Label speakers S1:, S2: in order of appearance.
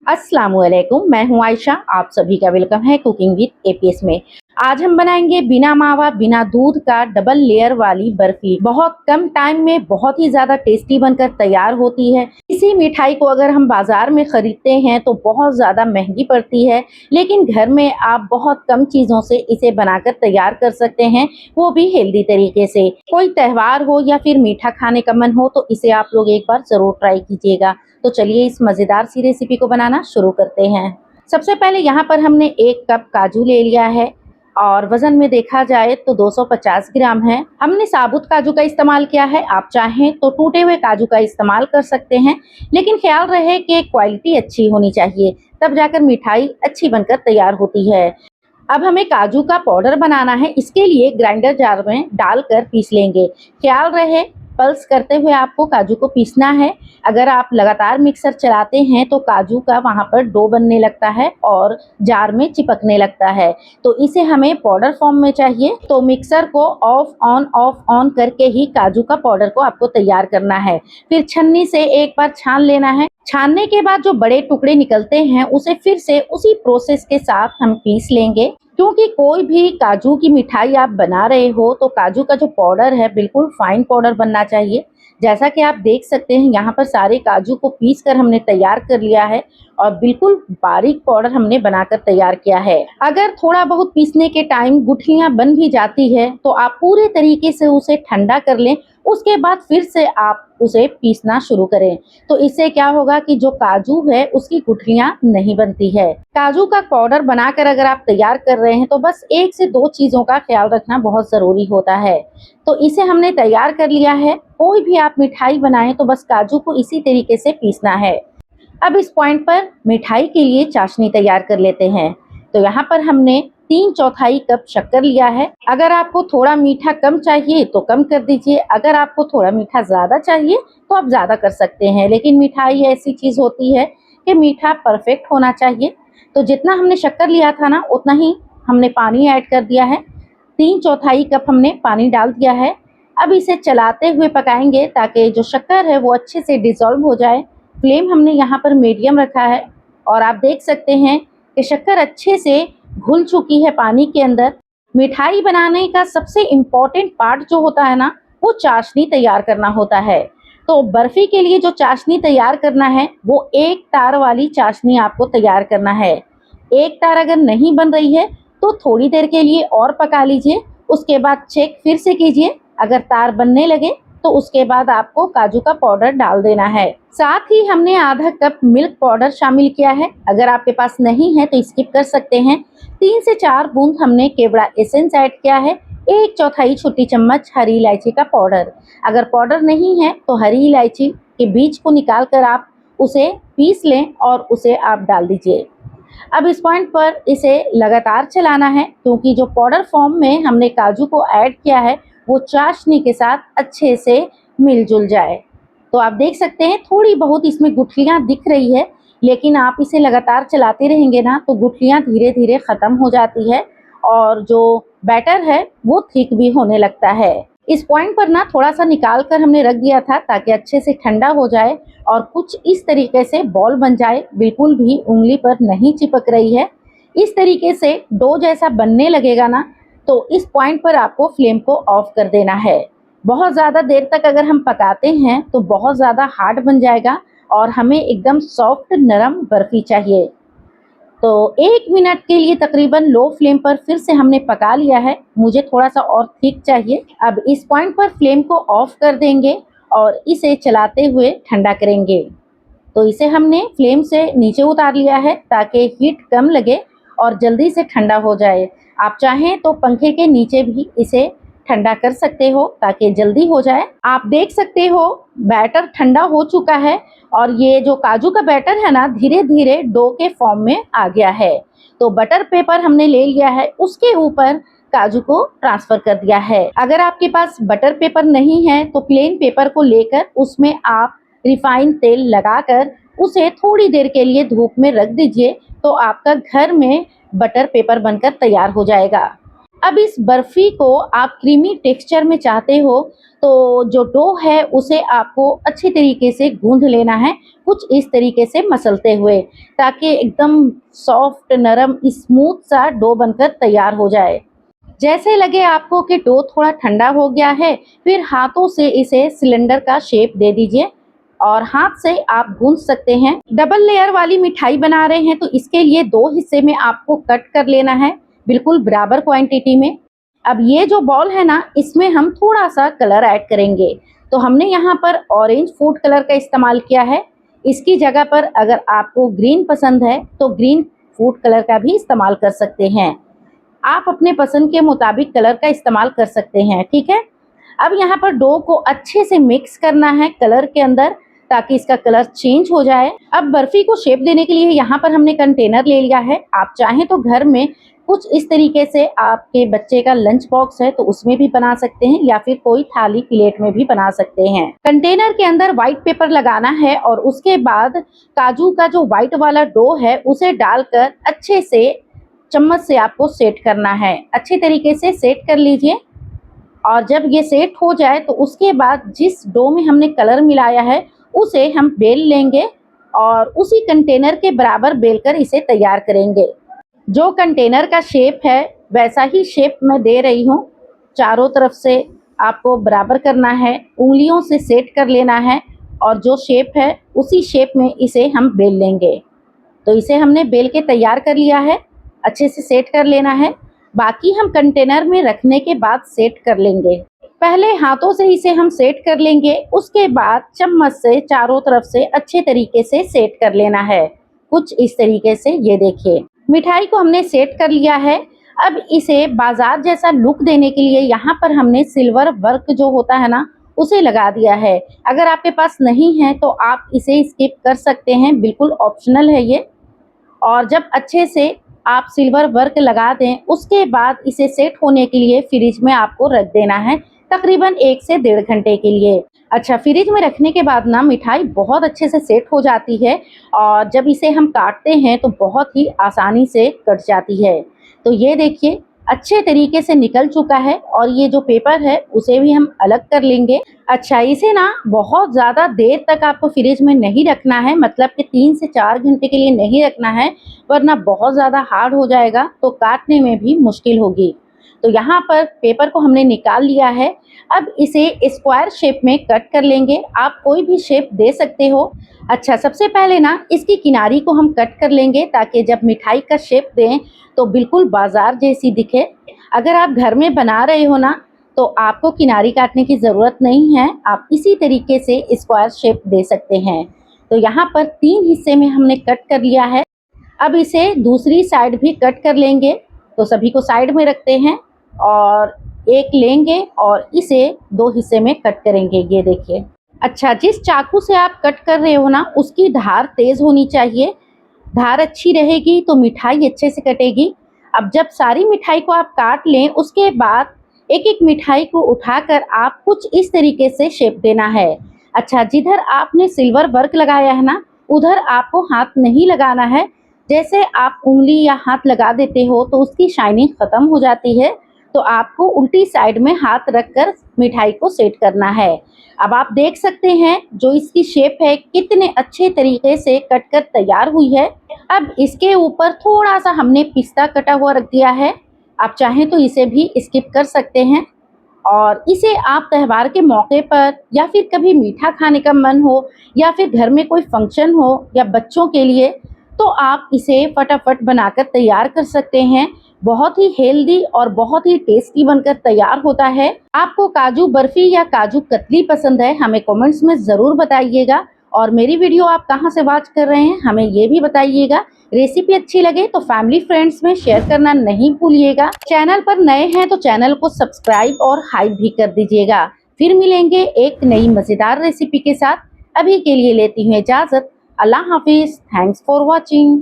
S1: अस्सलामुअलैकुम, मैं हूं आयशा। आप सभी का वेलकम है कुकिंग विद एपीएस में। आज हम बनाएंगे बिना मावा बिना दूध का डबल लेयर वाली बर्फी। बहुत कम टाइम में बहुत ही ज्यादा टेस्टी बनकर तैयार होती है। इसी मिठाई को अगर हम बाजार में खरीदते हैं तो बहुत ज्यादा महंगी पड़ती है, लेकिन घर में आप बहुत कम चीजों से इसे बनाकर तैयार कर सकते हैं, वो भी हेल्दी तरीके से। कोई त्योहार हो या फिर मीठा खाने का मन हो तो इसे आप लोग एक बार जरूर ट्राई कीजिएगा। तो चलिए इस मजेदार सी रेसिपी को बनाना शुरू करते हैं। सबसे पहले यहाँ पर हमने 1 कप काजू ले लिया है और वजन में देखा जाए तो 250 ग्राम है। हमने साबुत काजू का इस्तेमाल किया है, आप चाहें तो टूटे हुए काजू का इस्तेमाल कर सकते हैं, लेकिन ख्याल रहे कि क्वालिटी अच्छी होनी चाहिए, तब जाकर मिठाई अच्छी बनकर तैयार होती है। अब हमें काजू का पाउडर बनाना है, इसके लिए ग्राइंडर जार में डालकर पीस लेंगे। ख्याल रहे पल्स करते हुए आपको काजू को पीसना है। अगर आप लगातार मिक्सर चलाते हैं तो काजू का वहाँ पर डो बनने लगता है और जार में चिपकने लगता है, तो इसे हमें पाउडर फॉर्म में चाहिए। तो मिक्सर को ऑफ ऑन करके ही काजू का पाउडर को आपको तैयार करना है। फिर छन्नी से एक बार छान लेना है। छानने के बाद जो बड़े टुकड़े निकलते हैं उसे फिर से उसी प्रोसेस के साथ हम पीस लेंगे। क्योंकि कोई भी काजू की मिठाई आप बना रहे हो तो काजू का जो पाउडर है बिल्कुल फाइन पाउडर बनना चाहिए। जैसा कि आप देख सकते हैं यहाँ पर सारे काजू को पीस कर हमने तैयार कर लिया है और बिल्कुल बारीक पाउडर हमने बनाकर तैयार किया है। अगर थोड़ा बहुत पीसने के टाइम गुठलियां बन भी जाती है तो आप पूरे तरीके से उसे ठंडा कर लें, उसके बाद फिर से आप उसे पीसना शुरू करें। तो इससे क्या होगा कि जो काजू है उसकी गुठलियां नहीं बनती है। काजू का पाउडर बनाकर अगर आप तैयार कर रहे हैं तो बस 1 से 2 चीजों का ख्याल रखना बहुत जरूरी होता है। तो इसे हमने तैयार कर लिया है। कोई भी आप मिठाई बनाएं तो बस काजू को इसी तरीके से पीसना है। अब इस पॉइंट पर मिठाई के लिए चाशनी तैयार कर लेते हैं। तो यहाँ पर हमने 3/4 कप शक्कर लिया है। अगर आपको थोड़ा मीठा कम चाहिए तो कम कर दीजिए, अगर आपको थोड़ा मीठा ज़्यादा चाहिए तो आप ज़्यादा कर सकते हैं, लेकिन मिठाई ऐसी चीज़ होती है कि मीठा परफेक्ट होना चाहिए। तो जितना हमने शक्कर लिया था ना उतना ही हमने पानी ऐड कर दिया है। 3/4 कप हमने पानी डाल दिया है। अब इसे चलाते हुए पकाएंगे ताकि जो शक्कर है वो अच्छे से डिसॉल्व हो जाए। फ्लेम हमने यहाँ पर मीडियम रखा है और आप देख सकते हैं कि शक्कर अच्छे से घुल चुकी है पानी के अंदर। मिठाई बनाने का सबसे इम्पोर्टेंट पार्ट जो होता है ना वो चाशनी तैयार करना होता है। तो बर्फी के लिए जो चाशनी तैयार करना है वो 1 तार वाली चाशनी आपको तैयार करना है। 1 तार अगर नहीं बन रही है तो थोड़ी देर के लिए और पका लीजिए, उसके बाद चेक फिर से कीजिए। अगर तार बनने लगे तो उसके बाद आपको काजू का पाउडर डाल देना है। साथ ही हमने आधा कप मिल्क पाउडर शामिल किया है, अगर आपके पास नहीं है तो स्किप कर सकते हैं। 3 से 4 बूंद हमने केवड़ा एसेंस ऐड किया है। 1/4 छोटी चम्मच हरी इलायची का पाउडर। अगर पाउडर नहीं है तो हरी इलायची के बीज को निकाल कर आप उसे पीस लें और उसे आप डाल दीजिए। अब इस पॉइंट पर इसे लगातार चलाना है, क्योंकि जो पाउडर फॉर्म में हमने काजू को ऐड किया है वो चाशनी के साथ अच्छे से मिलजुल जाए। तो आप देख सकते हैं थोड़ी बहुत इसमें गुठलियां दिख रही है, लेकिन आप इसे लगातार चलाते रहेंगे ना तो गुठलियां धीरे धीरे ख़त्म हो जाती है और जो बैटर है वो थिक भी होने लगता है। इस पॉइंट पर ना थोड़ा सा निकाल कर हमने रख दिया था ताकि अच्छे से ठंडा हो जाए और कुछ इस तरीके से बॉल बन जाए, बिल्कुल भी उंगली पर नहीं चिपक रही है। इस तरीके से डो जैसा बनने लगेगा ना तो इस पॉइंट पर आपको फ्लेम को ऑफ कर देना है। बहुत ज़्यादा देर तक अगर हम पकाते हैं तो बहुत ज़्यादा हार्ड बन जाएगा और हमें एकदम सॉफ्ट नरम बर्फी चाहिए। तो 1 मिनट के लिए तकरीबन लो फ्लेम पर फिर से हमने पका लिया है। मुझे थोड़ा सा और थिक चाहिए। अब इस पॉइंट पर फ्लेम को ऑफ कर देंगे और इसे चलाते हुए ठंडा करेंगे। तो इसे हमने फ्लेम से नीचे उतार लिया है ताकि हीट कम लगे और जल्दी से ठंडा हो जाए। आप चाहें तो पंखे के नीचे भी इसे ठंडा कर सकते हो ताकि जल्दी हो जाए। आप देख सकते हो बैटर ठंडा हो चुका है और ये जो काजू का बैटर है ना धीरे धीरे डो के फॉर्म में आ गया है। तो बटर पेपर हमने ले लिया है, उसके ऊपर काजू को ट्रांसफर कर दिया है। अगर आपके पास बटर पेपर नहीं है तो प्लेन पेपर को लेकर उसमें आप रिफाइंड तेल लगाकर उसे थोड़ी देर के लिए धूप में रख दीजिए, तो आपका घर में बटर पेपर बनकर तैयार हो जाएगा। अब इस बर्फी को आप क्रीमी टेक्सचर में चाहते हो तो जो डो है उसे आपको अच्छी तरीके से गूंद लेना है, कुछ इस तरीके से मसलते हुए, ताकि एकदम सॉफ्ट नरम स्मूथ सा डो बनकर तैयार हो जाए। जैसे लगे आपको कि डो थोड़ा ठंडा हो गया है, फिर हाथों से इसे सिलेंडर का शेप दे दीजिए और हाथ से आप गूंथ सकते हैं। डबल लेयर वाली मिठाई बना रहे हैं तो इसके लिए 2 हिस्से में आपको कट कर लेना है, बिल्कुल बराबर क्वांटिटी में। अब ये जो बॉल है ना, इसमें हम थोड़ा सा कलर ऐड करेंगे। तो हमने यहाँ पर ऑरेंज फूड कलर का इस्तेमाल किया है। इसकी जगह पर अगर आपको ग्रीन पसंद है तो ग्रीन फूड कलर का भी इस्तेमाल कर सकते हैं। आप अपने पसंद के मुताबिक कलर का इस्तेमाल कर सकते हैं, ठीक है। अब यहाँ पर डो को अच्छे से मिक्स करना है कलर के अंदर, ताकि इसका कलर चेंज हो जाए। अब बर्फी को शेप देने के लिए यहाँ पर हमने कंटेनर ले लिया है। आप चाहें तो घर में कुछ इस तरीके से, आपके बच्चे का लंच बॉक्स है तो उसमें भी बना सकते हैं, या फिर कोई थाली प्लेट में भी बना सकते हैं। कंटेनर के अंदर व्हाइट पेपर लगाना है और उसके बाद काजू का जो व्हाइट वाला डो है उसे डालकर अच्छे से चम्मच से आपको सेट करना है। अच्छे तरीके से सेट कर लीजिए और जब ये सेट हो जाए तो उसके बाद जिस डो में हमने कलर मिलाया है उसे हम बेल लेंगे और उसी कंटेनर के बराबर बेलकर इसे तैयार करेंगे। जो कंटेनर का शेप है वैसा ही शेप मैं दे रही हूँ। चारों तरफ से आपको बराबर करना है, उंगलियों से सेट कर लेना है और जो शेप है उसी शेप में इसे हम बेल लेंगे। तो इसे हमने बेल के तैयार कर लिया है, अच्छे से सेट कर लेना है। बाकी हम कंटेनर में रखने के बाद सेट कर लेंगे। पहले हाथों से इसे हम सेट कर लेंगे, उसके बाद चम्मच से चारों तरफ से अच्छे तरीके से सेट कर लेना है, कुछ इस तरीके से। ये देखिए मिठाई को हमने सेट कर लिया है। अब इसे बाजार जैसा लुक देने के लिए यहाँ पर हमने सिल्वर वर्क जो होता है ना उसे लगा दिया है। अगर आपके पास नहीं है तो आप इसे स्किप कर सकते हैं, बिल्कुल ऑप्शनल है ये। और जब अच्छे से आप सिल्वर वर्क लगा दें उसके बाद इसे सेट होने के लिए फ्रिज में आपको रख देना है, तकरीबन 1 से 1.5 घंटे के लिए। अच्छा, फ्रिज में रखने के बाद ना मिठाई बहुत अच्छे से सेट हो जाती है और जब इसे हम काटते हैं तो बहुत ही आसानी से कट जाती है। तो ये देखिए अच्छे तरीके से निकल चुका है और ये जो पेपर है उसे भी हम अलग कर लेंगे। अच्छा, इसे ना बहुत ज़्यादा देर तक आपको फ्रिज में नहीं रखना है, मतलब कि 3 से 4 घंटे के लिए नहीं रखना है, वरना बहुत ज़्यादा हार्ड हो जाएगा तो काटने में भी मुश्किल होगी। तो यहाँ पर पेपर को हमने निकाल लिया है। अब इसे स्क्वायर शेप में कट कर लेंगे, आप कोई भी शेप दे सकते हो। अच्छा, सबसे पहले ना इसकी किनारी को हम कट कर लेंगे ताकि जब मिठाई का शेप दें तो बिल्कुल बाजार जैसी दिखे। अगर आप घर में बना रहे हो ना तो आपको किनारी काटने की ज़रूरत नहीं है, आप इसी तरीके से स्क्वायर शेप दे सकते हैं। तो यहाँ पर 3 हिस्से में हमने कट कर लिया है। अब इसे दूसरी साइड भी कट कर लेंगे। तो सभी को साइड में रखते हैं और एक लेंगे और इसे 2 हिस्से में कट करेंगे। ये देखिए। अच्छा, जिस चाकू से आप कट कर रहे हो ना उसकी धार तेज़ होनी चाहिए। धार अच्छी रहेगी तो मिठाई अच्छे से कटेगी। अब जब सारी मिठाई को आप काट लें उसके बाद एक एक मिठाई को उठाकर आप कुछ इस तरीके से शेप देना है। अच्छा, जिधर आपने सिल्वर वर्क लगाया है ना उधर आपको हाथ नहीं लगाना है। जैसे आप उंगली या हाथ लगा देते हो तो उसकी शाइनिंग ख़त्म हो जाती है, तो आपको उल्टी साइड में हाथ रखकर मिठाई को सेट करना है। अब आप देख सकते हैं जो इसकी शेप है कितने अच्छे तरीके से कटकर तैयार हुई है। अब इसके ऊपर थोड़ा सा हमने पिस्ता कटा हुआ रख दिया है, आप चाहें तो इसे भी स्किप कर सकते हैं। और इसे आप त्यौहार के मौके पर या फिर कभी मीठा खाने का मन हो या फिर घर में कोई फंक्शन हो या बच्चों के लिए, तो आप इसे फटाफट बनाकर तैयार कर सकते हैं। बहुत ही हेल्दी और बहुत ही टेस्टी बनकर तैयार होता है। आपको काजू बर्फी या काजू कतली पसंद है, हमें कमेंट्स में ज़रूर बताइएगा। और मेरी वीडियो आप कहां से वॉच कर रहे हैं हमें ये भी बताइएगा। रेसिपी अच्छी लगे तो फैमिली फ्रेंड्स में शेयर करना नहीं भूलिएगा। चैनल पर नए हैं तो चैनल को सब्सक्राइब और हाइप भी कर दीजिएगा। फिर मिलेंगे एक नई मज़ेदार रेसिपी के साथ। अभी के लिए लेती हूँ इजाज़त। अल्लाह हाफिज़। Thanks for watching.